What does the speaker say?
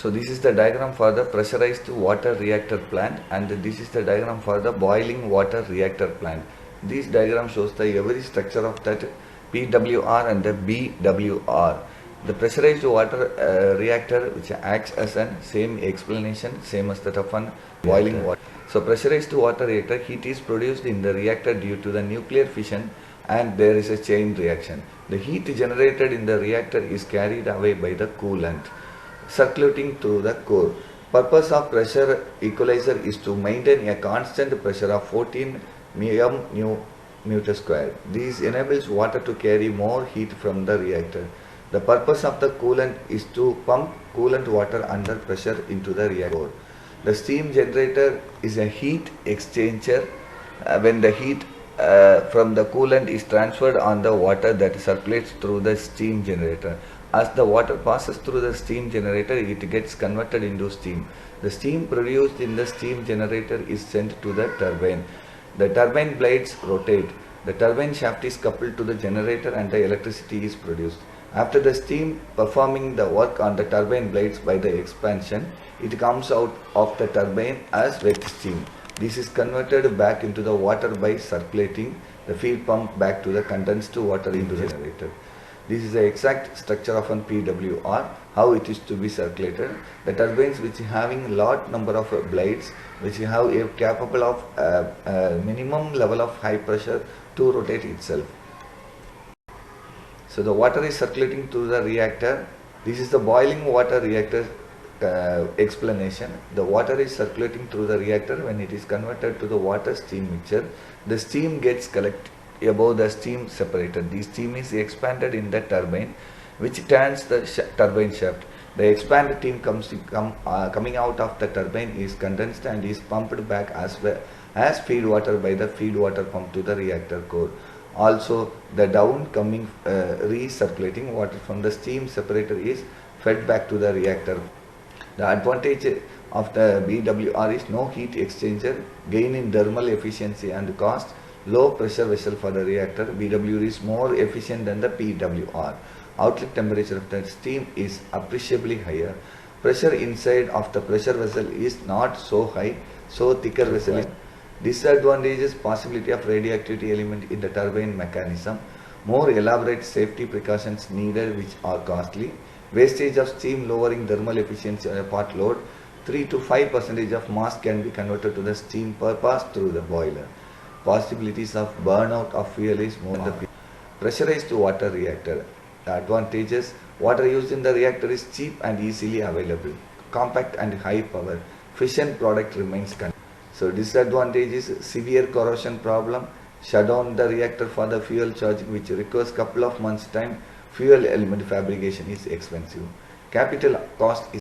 So this is the diagram for the pressurized water reactor plant, and this is the diagram for the boiling water reactor plant. This diagram shows the every structure of that PWR and the BWR. The pressurized water reactor, which acts as an same explanation, same as that of an boiling water. So pressurized water reactor, heat is produced in the reactor due to the nuclear fission, and there is a chain reaction. The heat generated in the reactor is carried away by the coolant circulating through the core. Purpose of pressure equalizer is to maintain a constant pressure of 14 meter square. This enables water to carry more heat from the reactor. The purpose of the coolant is to pump coolant water under pressure into the reactor. The steam generator is a heat exchanger when the heat from the coolant is transferred on the water that circulates through the steam generator. As the water passes through the steam generator, it gets converted into steam. The steam produced in the steam generator is sent to the turbine. The turbine blades rotate. The turbine shaft is coupled to the generator and the electricity is produced. After the steam performing the work on the turbine blades by the expansion, it comes out of the turbine as wet steam. This is converted back into the water by circulating the feed pump back to the condensed water into the generator. This is the exact structure of an PWR, how it is to be circulated. The turbines which having lot number of blades, which have a capable of minimum level of high pressure to rotate itself. So the water is circulating through the reactor. This is the boiling water reactor explanation. The water is circulating through the reactor. When it is converted to the water steam mixture, the steam gets collected above the steam separator. The steam is expanded in the turbine, which turns the turbine shaft. The expanded steam coming out of the turbine is condensed and is pumped back as feed water by the feed water pump to the reactor core. Also, the downcoming recirculating water from the steam separator is fed back to the reactor. The advantage of the BWR is no heat exchanger, gain in thermal efficiency and cost, low pressure vessel for the reactor. BWR is more efficient than the PWR. Outlet temperature of the steam is appreciably higher. Pressure inside of the pressure vessel is not so high, so thicker vessel is. Disadvantages: possibility of radioactivity element in the turbine mechanism, more elaborate safety precautions needed which are costly, wastage of steam lowering thermal efficiency on a part load, 3 to 5% of mass can be converted to the steam per pass through the boiler. Possibilities of burnout of fuel is more than the pressurized water reactor. The advantages: water used in the reactor is cheap and easily available, compact and high power, fission product remains constant. So disadvantage is severe corrosion problem, shut down the reactor for the fuel charging which requires couple of months time, fuel element fabrication is expensive, capital cost is